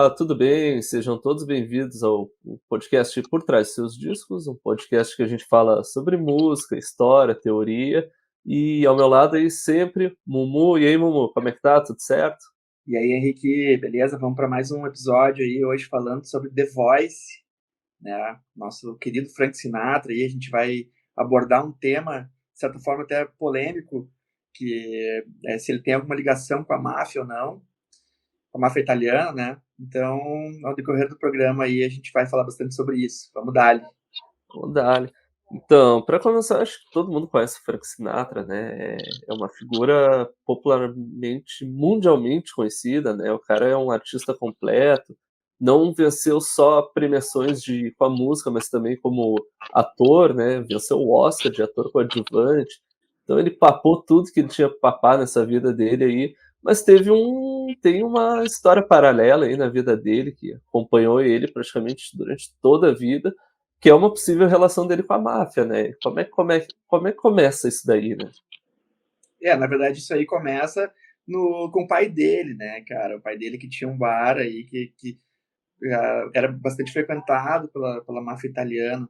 Olá, tudo bem? Sejam todos bem-vindos ao podcast Por Trás de Seus Discos, um podcast que a gente fala sobre música, história, teoria. E ao meu lado aí sempre, Mumu. E aí, Mumu, como é que tá? Tudo certo? E aí, Henrique, beleza? Vamos para mais um episódio aí, hoje falando sobre The Voice, né? Nosso querido Frank Sinatra, e a gente vai abordar um tema, de certa forma, até polêmico, que é se ele tem alguma ligação com a máfia ou não, com a máfia italiana, né? Então, ao decorrer do programa aí, a gente vai falar bastante sobre isso. Vamos dar. Vamos dar. Então, para começar, acho que todo mundo conhece o Frank Sinatra, né? É uma figura popularmente, mundialmente conhecida, né? O cara é um artista completo, não venceu só premiações com a música, mas também como ator, né? Venceu o Oscar de ator coadjuvante. Então ele papou tudo que ele tinha que papar nessa vida dele aí, mas tem uma história paralela aí na vida dele que acompanhou ele praticamente durante toda a vida, que é uma possível relação dele com a máfia, né? Como é que começa isso daí, né? Na verdade, isso aí começa com o pai dele, né, cara? O pai dele que tinha um bar aí que era bastante frequentado pela máfia italiana.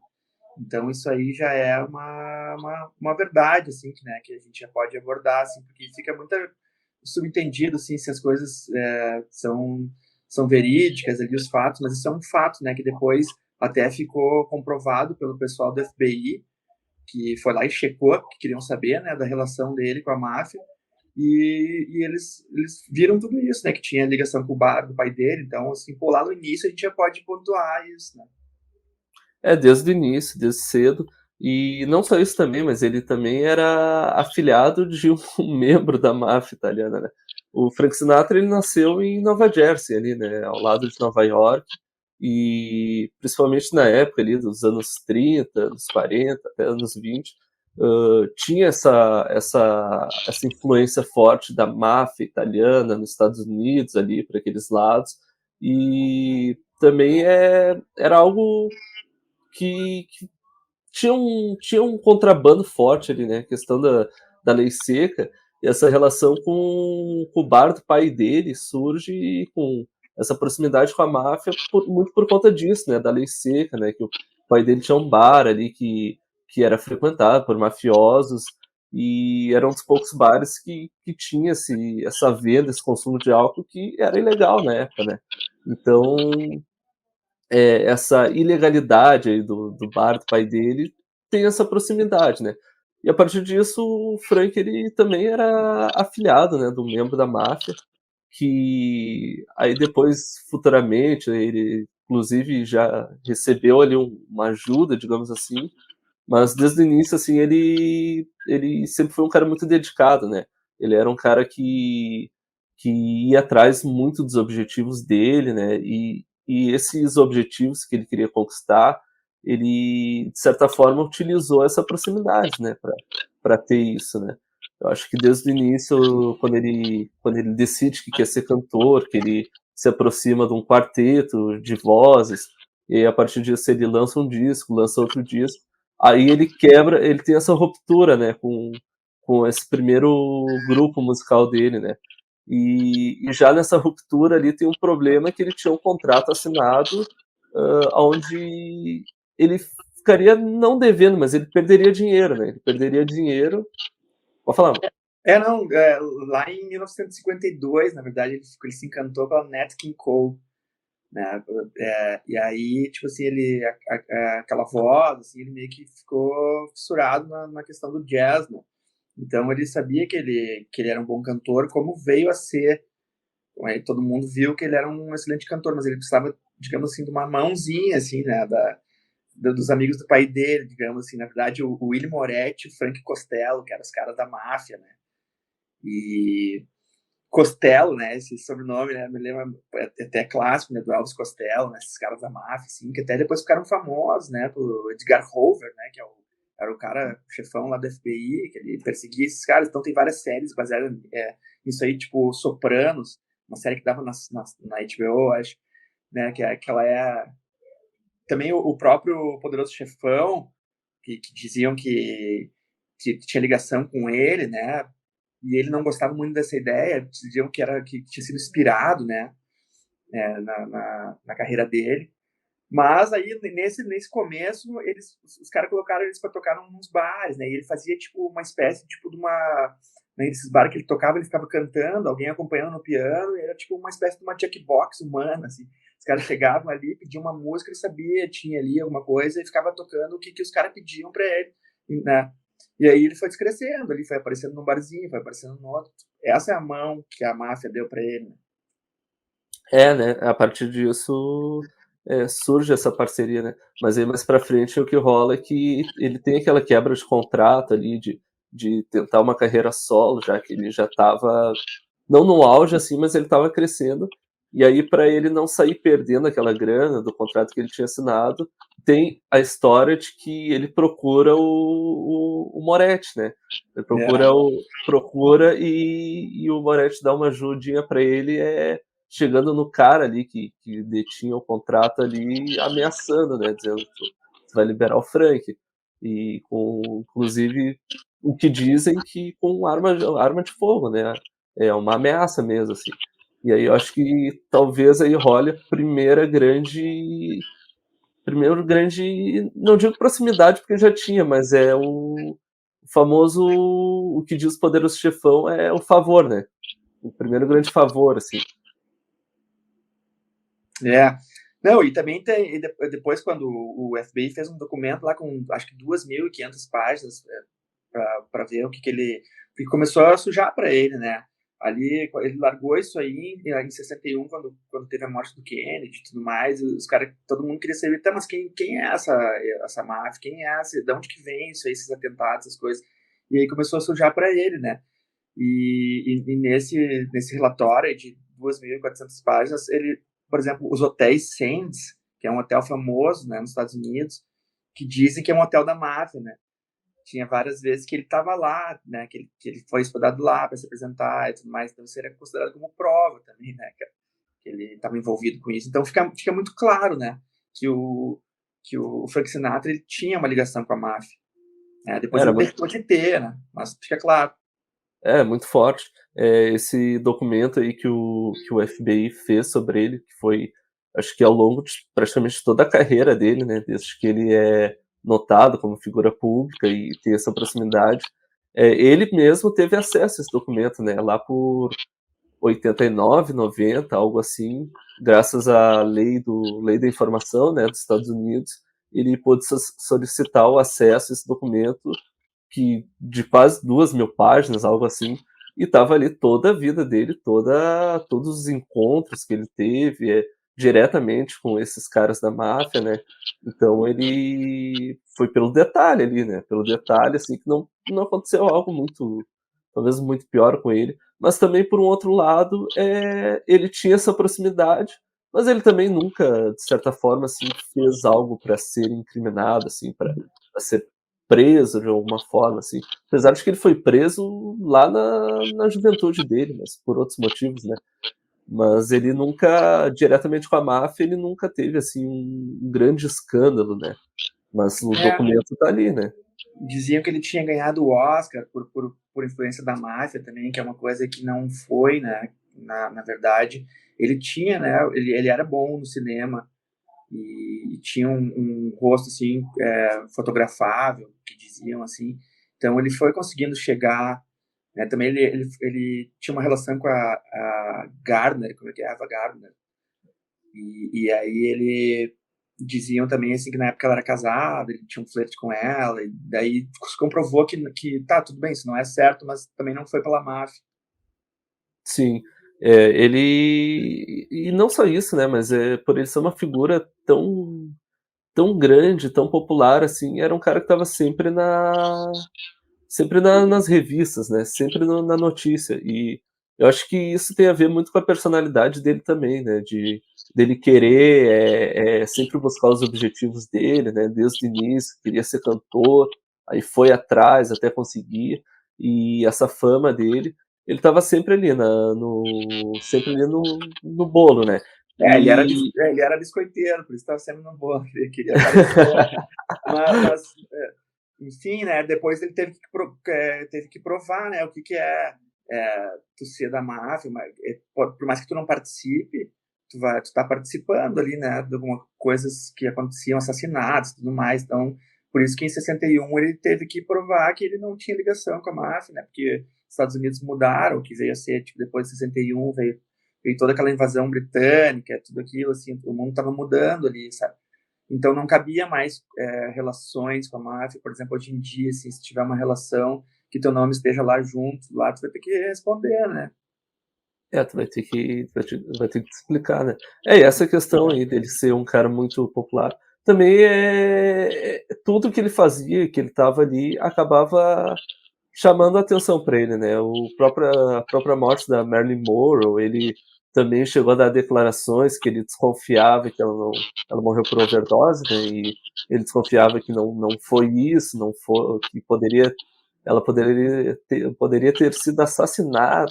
Então isso aí já é uma verdade, assim, que a gente já pode abordar, assim, porque fica muito subentendido, assim, se as coisas são verídicas ali, os fatos, mas isso é um fato, né, que depois até ficou comprovado pelo pessoal do FBI, que foi lá e checou, que queriam saber, né, da relação dele com a máfia, e eles viram tudo isso, né, que tinha ligação com o bar do pai dele, então, assim, pô, lá no início a gente já pode pontuar isso, né. É, desde o início, desde cedo. E não só isso também, mas ele também era afilhado de um membro da máfia italiana, né? O Frank Sinatra, ele nasceu em Nova Jersey, ali, né? Ao lado de Nova York. E principalmente na época ali dos anos 30, anos 40, até anos 20, tinha essa influência forte da máfia italiana nos Estados Unidos, ali, para aqueles lados. E também era algo que tinha um contrabando forte ali, né? A questão da lei seca, e essa relação com o bar do pai dele surge com essa proximidade com a máfia muito por conta disso, né? Da lei seca, né? Que o pai dele tinha um bar ali que era frequentado por mafiosos, e era um dos poucos bares que tinha essa venda, esse consumo de álcool que era ilegal na época, né? Então, essa ilegalidade aí do bar do pai dele tem essa proximidade, né? E a partir disso, o Frank ele também era afilhado, né, do membro da máfia, que aí depois, futuramente, ele inclusive já recebeu ali uma ajuda, digamos assim, mas desde o início, assim, ele sempre foi um cara muito dedicado, né? Ele era um cara que ia atrás muito dos objetivos dele, né? E esses objetivos que ele queria conquistar, ele, de certa forma, utilizou essa proximidade, né? Para ter isso, né? Eu acho que desde o início, quando ele decide que quer ser cantor, que ele se aproxima de um quarteto de vozes, e aí, a partir disso ele lança um disco, lança outro disco, aí ele quebra, ele tem essa ruptura, né, com esse primeiro grupo musical dele, né? E já nessa ruptura ali tem um problema que ele tinha um contrato assinado, onde ele ficaria não devendo, mas ele perderia dinheiro, né? Ele perderia dinheiro. Pode falar. Não, lá em 1952, na verdade, ele se encantou pela Nat King Cole, né? E aí, tipo assim, aquela voz, assim, ele meio que ficou fissurado na questão do jazz, né? Então ele sabia que ele era um bom cantor, como veio a ser. Aí todo mundo viu que ele era um excelente cantor, mas ele precisava, digamos assim, de uma mãozinha, assim, né? Dos amigos do pai dele, digamos assim. Na verdade, o Willie Moretti, o Frank Costello, que eram os caras da máfia, né? E Costello, né? Esse sobrenome, né? Me lembra até clássico, né? Do Elvis Costello, né? Esses caras da máfia, assim, que até depois ficaram famosos, né? Pelo Edgar Hoover, né? Era o cara, o chefão lá da FBI, que ele perseguia esses caras. Então tem várias séries baseadas nisso aí, tipo Sopranos, uma série que dava na HBO, acho, né? Que ela é também o próprio Poderoso Chefão, que diziam que tinha ligação com ele, né? E ele não gostava muito dessa ideia, diziam que tinha sido inspirado, né? na carreira dele. Mas aí, nesse começo, os caras colocaram eles para tocar nos bares, né? E ele fazia, tipo, uma espécie, tipo, de uma... Nesses bares que ele tocava, ele ficava cantando, alguém acompanhando no piano, e era, tipo, uma espécie de uma checkbox humana, assim. Os caras chegavam ali, pediam uma música, ele sabia, tinha ali alguma coisa, e ficava tocando o que os caras pediam para ele, né? E aí ele foi descrescendo, ele foi aparecendo num barzinho, foi aparecendo no outro. Essa é a mão que a máfia deu para ele, né? Né? A partir disso surge essa parceria, né? Mas aí mais pra frente o que rola é que ele tem aquela quebra de contrato ali, de tentar uma carreira solo, já que ele já estava não no auge assim, mas ele estava crescendo. E aí, para ele não sair perdendo aquela grana do contrato que ele tinha assinado, tem a história de que ele procura o Moretti, né? Ele É, procura e o Moretti dá uma ajudinha para ele, chegando no cara ali que detinha o contrato ali, ameaçando, né? Dizendo que você vai liberar o Frank. E inclusive, o que dizem que com arma de fogo, né? É uma ameaça mesmo, assim. E aí eu acho que talvez aí role a primeiro grande, não digo proximidade porque já tinha, mas é o famoso, o que diz o poderoso chefão é o favor, né? O primeiro grande favor, assim. é. Não, e também tem, depois quando o FBI fez um documento lá com, acho que 2.500 páginas, para ver o que ele... Porque começou a sujar para ele, né? Ali, ele largou isso aí em 61, quando teve a morte do Kennedy e tudo mais, os caras, todo mundo queria saber, tá, mas quem é essa máfia? Quem é essa? De onde que vem isso aí, esses atentados, essas coisas? E aí começou a sujar para ele, né? E nesse relatório de 2.400 páginas, ele, por exemplo, os hotéis Sands, que é um hotel famoso, né, nos Estados Unidos, que dizem que é um hotel da máfia, né? Tinha várias vezes que ele estava lá, né? Que ele foi hospedado lá para se apresentar e tudo mais. Então isso era considerado como prova também, né? Que ele estava envolvido com isso. Então fica muito claro, né? Que o Frank Sinatra ele tinha uma ligação com a máfia. Né? Depois Era ele muito, deixou de ter, né? Mas fica claro. muito forte. Esse documento aí que o FBI fez sobre ele, que foi, acho que ao longo de praticamente toda a carreira dele, né? Desde que ele é notado como figura pública e tem essa proximidade, ele mesmo teve acesso a esse documento, né? Lá por 89, 90, algo assim, graças à lei da informação, né, dos Estados Unidos, ele pôde solicitar o acesso a esse documento que de quase 2.000 páginas, algo assim, e tava ali toda a vida dele, todos os encontros que ele teve diretamente com esses caras da máfia, né? Então ele foi pelo detalhe ali, né? Pelo detalhe, assim, que não aconteceu algo muito, talvez muito pior com ele, mas também por um outro lado, ele tinha essa proximidade, mas ele também nunca, de certa forma, assim, fez algo para ser incriminado, assim, para ser preso de alguma forma, assim. Apesar de que ele foi preso lá na juventude dele, mas por outros motivos, né? Mas ele nunca, diretamente com a máfia, ele nunca teve, assim, um grande escândalo, né? Mas o É, documento tá ali, né? diziam que ele tinha ganhado o Oscar por influência da máfia também, que é uma coisa que não foi, né? Na verdade, ele tinha, né? Ele era bom no cinema e tinha um rosto assim fotografável, que diziam assim. Então ele foi conseguindo chegar, né? Também ele tinha uma relação com a Gardner, como é que é, a Ava Gardner. E aí ele diziam também assim que na época ela era casada, ele tinha um flerte com ela, e daí se comprovou que tá, tudo bem, isso não é certo, mas também não foi pela máfia. Sim. Ele. E não só isso, né? Mas por ele ser uma figura tão grande, tão popular, assim, era um cara que estava nas revistas, né? Sempre na notícia. E eu acho que isso tem a ver muito com a personalidade dele também, né? Dele querer sempre buscar os objetivos dele, né? Desde o início, queria ser cantor, aí foi atrás até conseguir. E essa fama dele, ele estava sempre ali sempre ali no bolo, né? E Ele era biscoiteiro, por isso estava sempre no bolo, ele queria aparecer. Mas enfim, né? Depois ele teve que provar, né? O que é tu ser da máfia, por mais que tu não participe, tu tá participando ali, né, de algumas coisas que aconteciam, assassinatos e tudo mais. Então, por isso que em 61 ele teve que provar que ele não tinha ligação com a máfia, né, porque os Estados Unidos mudaram, que veio a ser, tipo, depois de 61, veio toda aquela invasão britânica, tudo aquilo, assim, o mundo estava mudando ali, sabe? Então não cabia mais relações com a máfia. Por exemplo, hoje em dia, assim, se tiver uma relação que teu nome esteja lá junto, lá tu vai ter que responder, né? Tu vai ter que te explicar, né? E essa questão aí dele ser um cara muito popular, também tudo que ele fazia, que ele tava ali, acabava chamando a atenção para ele, né? A própria morte da Marilyn Monroe, ele também chegou a dar declarações que ele desconfiava que ela morreu por overdose, né? E ele desconfiava que não foi isso, não foi, que ela poderia ter sido assassinada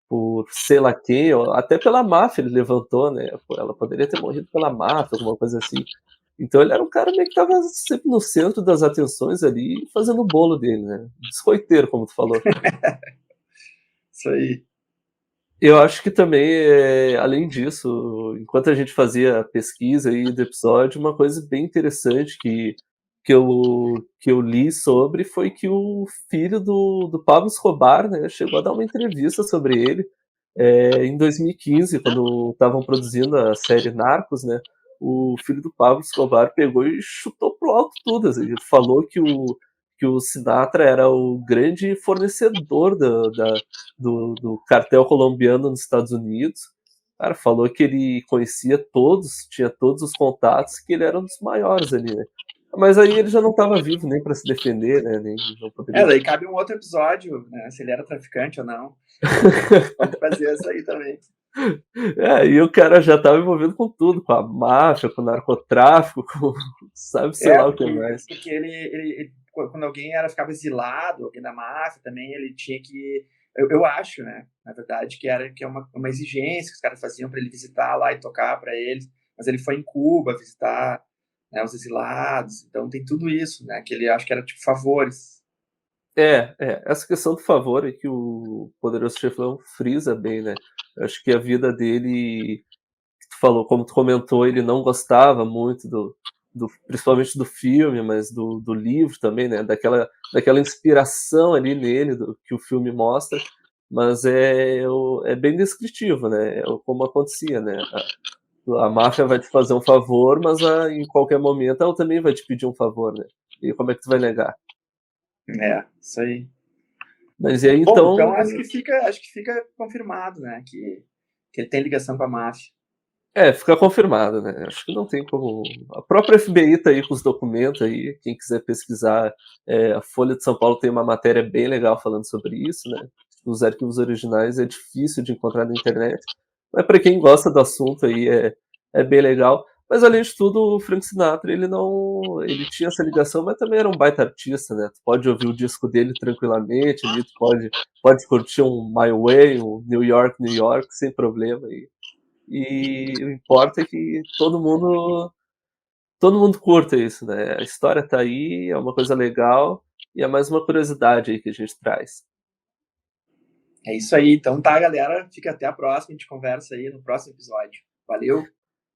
por sei lá quem, ou até pela máfia ele levantou, né? Ela poderia ter morrido pela máfia, alguma coisa assim. Então ele era um cara meio que estava sempre no centro das atenções ali, fazendo o bolo dele, né? Biscoiteiro, como tu falou. Isso aí. Eu acho que também, além disso, enquanto a gente fazia a pesquisa aí do episódio, uma coisa bem interessante que eu li sobre foi que o filho do Pablo Escobar, né, chegou a dar uma entrevista sobre ele em 2015, quando estavam produzindo a série Narcos, né, o filho do Pablo Escobar pegou e chutou pro alto tudo, assim, ele falou que o Sinatra era o grande fornecedor do cartel colombiano nos Estados Unidos. Cara, falou que ele conhecia todos, tinha todos os contatos, que ele era um dos maiores ali, né? Mas aí ele já não estava vivo nem para se defender, né? Nem não poderia. Daí cabe um outro episódio, né? Se ele era traficante ou não. Pode fazer isso aí também. E o cara já estava envolvido com tudo, com a máfia, com o narcotráfico, com sabe, sei lá o que mais. Porque ele quando alguém ficava exilado, alguém da máfia também, ele tinha que. Eu acho, né? Na verdade, que é uma exigência que os caras faziam para ele visitar lá e tocar para eles. Mas ele foi em Cuba visitar, né, os exilados. Então tem tudo isso, né? Que ele acho que era tipo favores. Essa questão do favor é que o Poderoso Chefão frisa bem, né? Eu acho que a vida dele, que tu falou, como tu comentou, ele não gostava muito principalmente do filme, mas do livro também, né? Daquela inspiração ali nele, que o filme mostra, mas é bem descritivo, né? Como acontecia, né? A máfia vai te fazer um favor, mas em qualquer momento ela também vai te pedir um favor, né? E como é que tu vai negar? Isso aí. Mas e aí, Bom, então, acho que fica confirmado, né? Que ele tem ligação com a máfia. fica confirmado, né? Acho que não tem como. A própria FBI tá aí com os documentos aí. Quem quiser pesquisar, a Folha de São Paulo tem uma matéria bem legal falando sobre isso, né? Os arquivos originais é difícil de encontrar na internet, mas para quem gosta do assunto aí é bem legal. Mas além de tudo, o Frank Sinatra ele tinha essa ligação, mas também era um baita artista, né? Tu pode ouvir o disco dele tranquilamente, ali tu pode curtir um My Way, um New York, New York, sem problema. E o importa é que todo mundo curta isso, né? A história tá aí, é uma coisa legal e é mais uma curiosidade aí que a gente traz. É isso aí. Então tá, galera. Fica até a próxima. A gente conversa aí no próximo episódio. Valeu.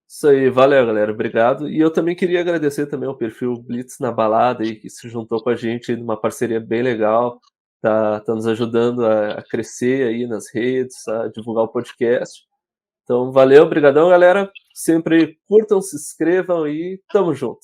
Isso aí, valeu, galera. Obrigado. E eu também queria agradecer também ao perfil Blitz na Balada aí, que se juntou com a gente numa parceria bem legal. Tá nos ajudando a crescer aí nas redes, a divulgar o podcast. Então, valeu, brigadão, galera. Sempre curtam, se inscrevam e tamo junto.